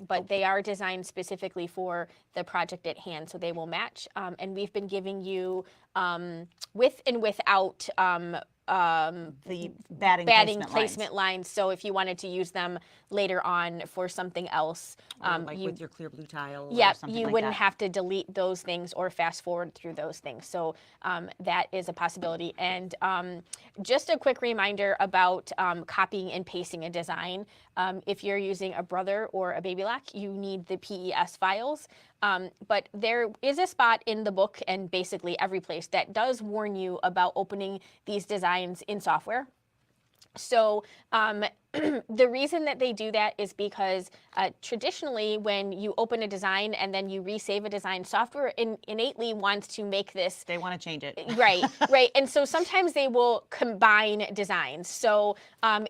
but they are designed specifically for the project at hand, so they will match. And we've been giving you with and without The batting placement lines. So if you wanted to use them later on for something else, like with your clear blue tile. Yeah, or something you like wouldn't that. have to delete those things or fast forward through those things. So that is a possibility. And just a quick reminder about copying and pasting a design. If you're using a Brother or a Baby Lock, you need the PES files. But there is a spot in the book and basically every place that does warn you about opening these designs in software. So the reason that they do that is because traditionally when you open a design and then you resave a design, software innately wants to make this. They want to change it. Right, right. And so sometimes they will combine designs. So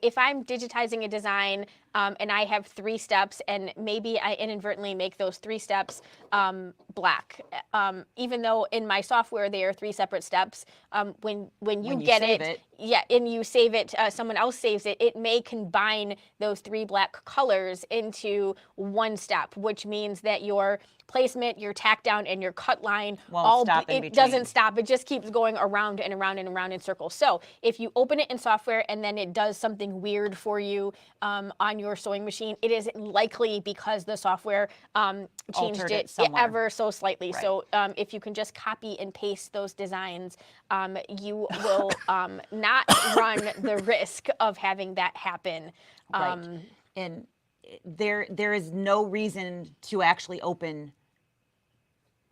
if I'm digitizing a design and I have 3 steps and maybe I inadvertently make those 3 steps black, even though in my software they are 3 separate steps, when you get it, yeah, and you save it, someone else saves it, it may combine those 3 black colors into one step, which means that your placement, your tack down, and your cut line doesn't stop. It just keeps going around and around and around in circles. So if you open it in software and then it does something weird for you on your sewing machine, it is likely because the software changed it ever so slightly. Right. So if you can just copy and paste those designs, you will not run the risk of having that happen. Right. And there is no reason to actually open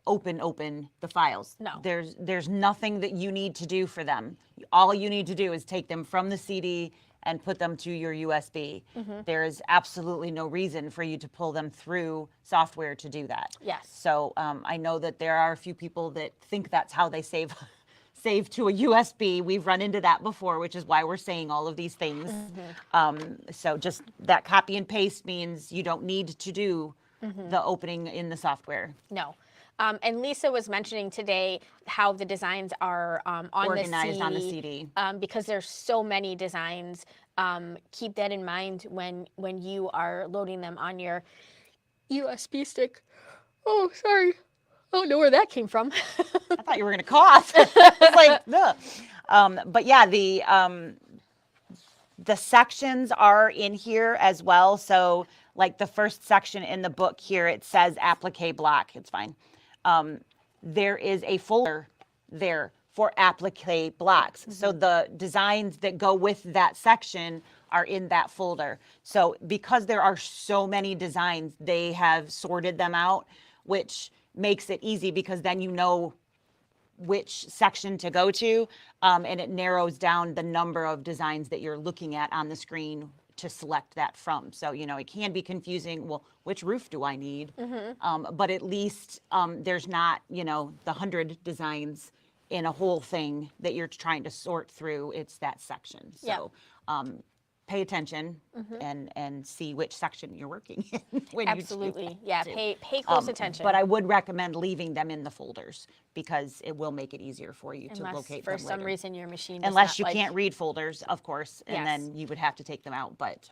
the files. No. There's nothing that you need to do for them. All you need to do is take them from the CD and put them to your USB. Mm-hmm. There is absolutely no reason for you to pull them through software to do that. Yes. So I know that there are a few people that think that's how they save save to a USB. We've run into that before, which is why we're saying all of these things. So just that copy and paste means you don't need to do the opening in the software. No. And Lisa was mentioning today how the designs are on Organized the on the CD. because there's so many designs. Keep that in mind when you are loading them on your USB stick. Oh, sorry. I don't know where that came from. I thought you were going to cough. It's like, ugh. But yeah, the sections are in here as well. So like the first section in the book here, it says applique block. It's fine. There is a folder there for applique blocks. So the designs that go with that section are in that folder. So because there are so many designs, they have sorted them out, which makes it easy because then you know which section to go to, and it narrows down the number of designs that you're looking at on the screen to select that from. So, it can be confusing. Well, which roof do I need? But at least there's not, the 100 designs in a whole thing that you're trying to sort through. It's that section. So pay attention and see which section you're working in when Absolutely. you do Yeah, too. pay close attention. But I would recommend leaving them in the folders because it will make it easier for you to Unless locate for them some later. reason your machine does Unless not you like, can't read folders, of course, and Yes. then you would have to take them out. But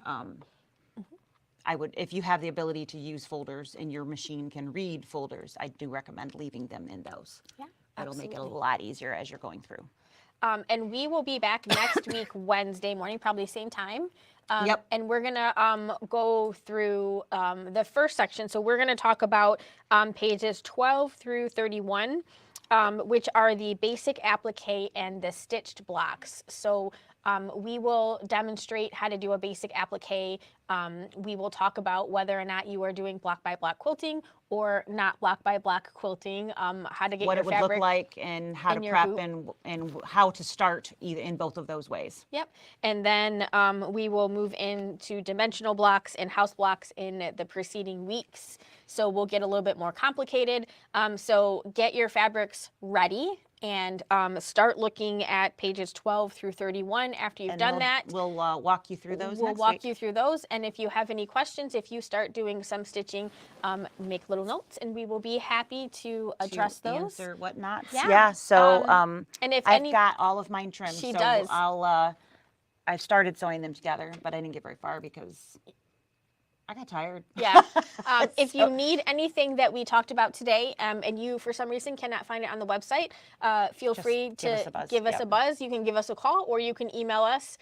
I would, if you have the ability to use folders and your machine can read folders, I do recommend leaving them in those. Yeah, It'll make it a absolutely. lot easier as you're going through. And we will be back next week, Wednesday morning, probably same time. Yep. And we're going to go through the first section. So we're going to talk about pages 12 through 31, which are the basic applique and the stitched blocks. So we will demonstrate how to do a basic applique. We will talk about whether or not you are doing block by block quilting or not block by block quilting, how to get What your it would fabric. look like and how in to your prep hoop. and how to start either in both of those ways. Yep. And then we will move into dimensional blocks and house blocks in the preceding weeks. So we'll get a little bit more complicated. So get your fabrics ready and start looking at pages 12 through 31 after you've done that. We'll walk you through those We'll next walk week. you through those. And if you have any questions, if you start doing some stitching, make little notes and we will be happy to address those. Answer whatnot. Yeah. So And if I've got all of mine trimmed. She so does. I started sewing them together, but I didn't get very far because I got tired. Yeah. If you need anything that we talked about today and you, for some reason, cannot find it on the website, feel Just free give us to a buzz. give us Yep. a buzz. You can give us a call or you can email us.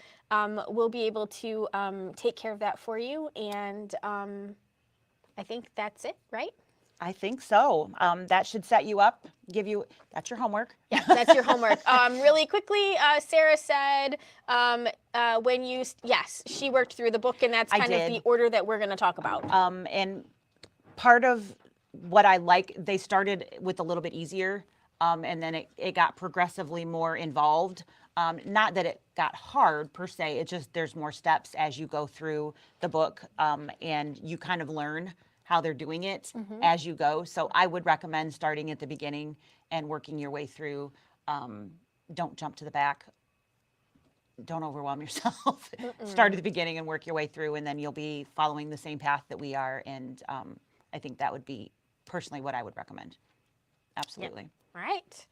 We'll be able to take care of that for you. And I think that's it, right? I think so. That should set you up, that's your homework. Yeah, that's your homework. Really quickly, Sarah said yes, she worked through the book and that's I kind of did. the order that we're going to talk about. And part of what I like, they started with a little bit easier, and then it got progressively more involved. Not that it got hard per se, it's just there's more steps as you go through the book, and you kind of learn how they're doing it as you go. So I would recommend starting at the beginning and working your way through. Don't jump to the back. Don't overwhelm yourself. Start at the beginning and work your way through, and then you'll be following the same path that we are. And I think that would be personally what I would recommend. Absolutely. All right.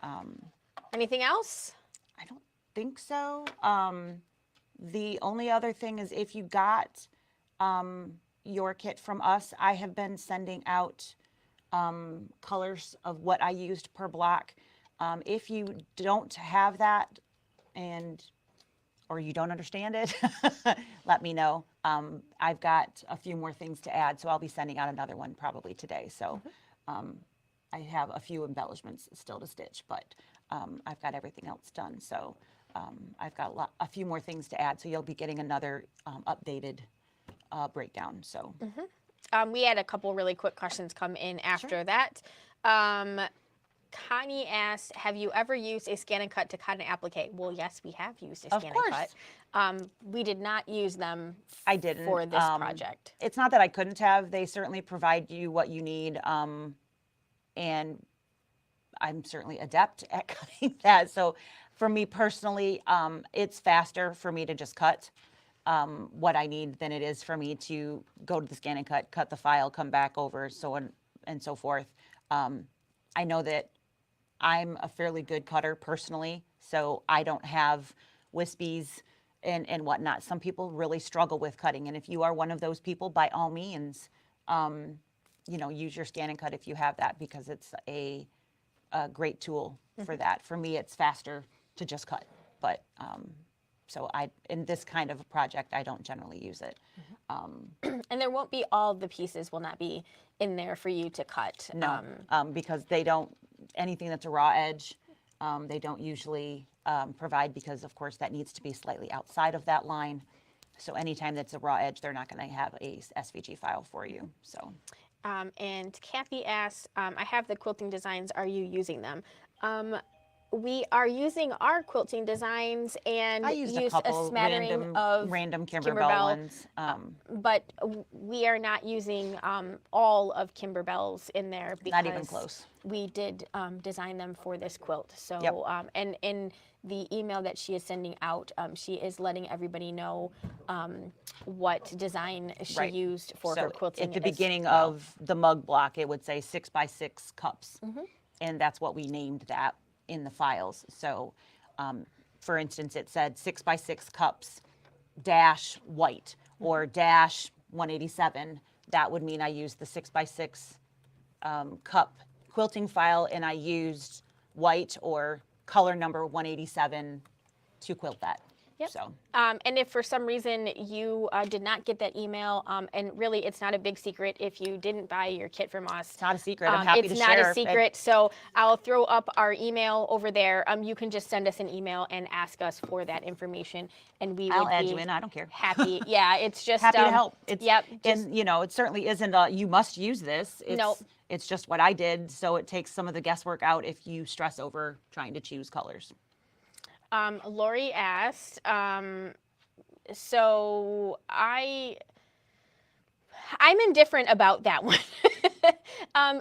Anything else? I don't think so. The only other thing is if you got your kit from us, I have been sending out colors of what I used per block. If you don't have that or you don't understand it, let me know. I've got a few more things to add, so I'll be sending out another one probably today. So I have a few embellishments still to stitch, but I've got everything else done. So I've got a few more things to add, so you'll be getting another updated breakdown. So We had a couple really quick questions come in after that. Connie asked, have you ever used a scan and cut to cut an applique? Well, yes, we have used a Of scan course. and cut. We did not use them I didn't for this project. It's not that I couldn't have. They certainly provide you what you need, and I'm certainly adept at cutting that. So For me personally, it's faster for me to just cut what I need than it is for me to go to the scan and cut the file, come back over, so on and so forth. I know that I'm a fairly good cutter personally, so I don't have wispies and whatnot. Some people really struggle with cutting, and if you are one of those people, by all means, use your scan and cut if you have that, because it's a great tool for that. For me, it's faster to just cut, but so in this kind of a project, I don't generally use it. And there won't be, all the pieces will not be in there for you to cut. No, because they don't, anything that's a raw edge, they don't usually provide, because of course that needs to be slightly outside of that line. So anytime that's a raw edge, they're not going to have a SVG file for you. So. And Kathy asks, I have the quilting designs, are you using them? We are using our quilting designs and I used a use couple smattering of random Kimberbell, ones. but we are not using all of Kimberbell's in there, because Not even close. we did design them for this quilt. So, Yep. And in the email that she is sending out, she is letting everybody know what design she Right. used for So her quilting. at the as beginning well. of the mug block, it would say 6x6 cups. And that's what we named that in the files. So for instance, it said 6x6 cups dash white or dash 187. That would mean I used the 6x6 cup quilting file, and I used white or color number 187 to quilt that. Yep. So. And if for some reason you did not get that email, and really it's not a big secret if you didn't buy your kit from us. It's not a secret. I'm happy to share. It's not a secret. So I'll throw up our email over there. You can just send us an email and ask us for that information, and I'll add you in. I don't care. Happy. Yeah, it's just happy to help. It's, yep. And it certainly isn't a you must use this. It's, Nope. It's just what I did, so it takes some of the guesswork out if you stress over trying to choose colors. Lori asked, so I'm indifferent about that one.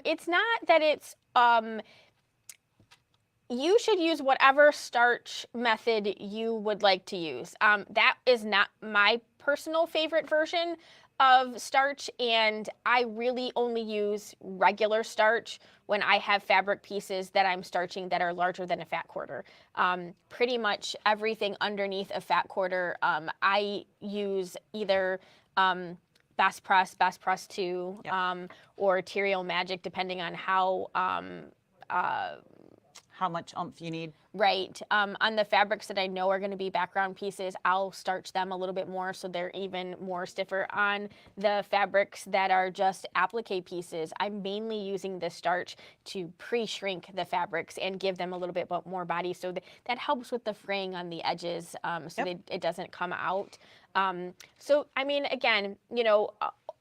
It's not that it's, you should use whatever starch method you would like to use. That is not my personal favorite version of starch, and I really only use regular starch when I have fabric pieces that I'm starching that are larger than a fat quarter. Pretty much everything underneath a fat quarter, I use either Bass Press 2, yep. Or Terrio Magic, depending on how much oomph you need. Right. On the fabrics that I know are going to be background pieces, I'll starch them a little bit more so they're even more stiffer. On the fabrics that are just applique pieces, I'm mainly using the starch to pre-shrink the fabrics and give them a little bit more body, so that helps with the fraying on the edges, so yep. It doesn't come out. So, I mean, again,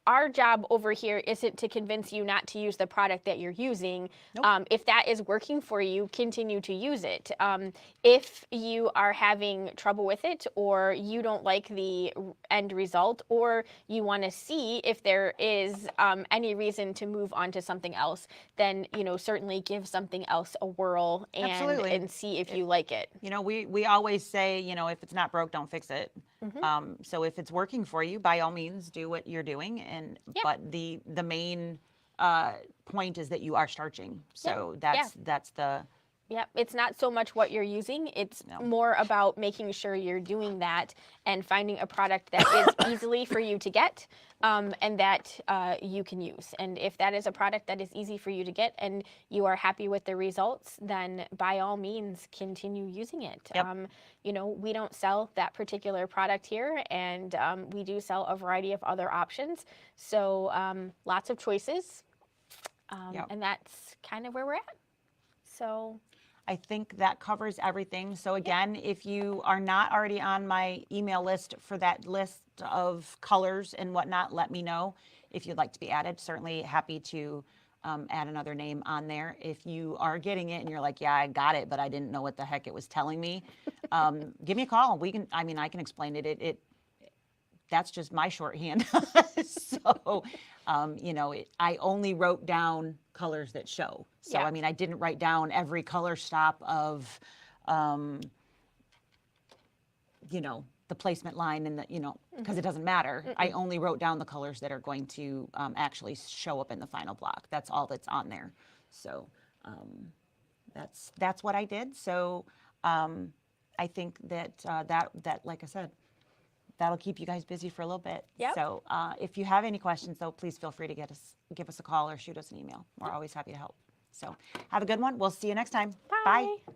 our job over here isn't to convince you not to use the product that you're using. Nope. If that is working for you, continue to use it. If you are having trouble with it, or you don't like the end result, or you want to see if there is any reason to move on to something else, then certainly give something else a whirl and see if you like it. We always say, if it's not broke, don't fix it. Mm-hmm. So if it's working for you, by all means, do what you're doing. And yep. But the main point is that you are starching. So yep. that's the. Yep, it's not so much what you're using, it's more about making sure you're doing that and finding a product that is easily for you to get, and that you can use. And if that is a product that is easy for you to get and you are happy with the results, then by all means continue using it. Yep. We don't sell that particular product here, and we do sell a variety of other options. So lots of choices, yep. And that's kind of where we're at. So I think that covers everything. So again, if you are not already on my email list for that list of colors and whatnot, let me know if you'd like to be added. Certainly happy to add another name on there. If you are getting it and you're like, yeah, I got it, but I didn't know what the heck it was telling me, give me a call. I can explain it. That's just my shorthand. So, I only wrote down colors that show. So, yeah. I didn't write down every color stop of the placement line and because it doesn't matter. I only wrote down the colors that are going to actually show up in the final block. That's all that's on there. So that's what I did. So I think that that like I said, that'll keep you guys busy for a little bit. Yep. So if you have any questions, though, please feel free to give us a call or shoot us an email. We're always happy to help. So have a good one. We'll see you next time. Bye. Bye.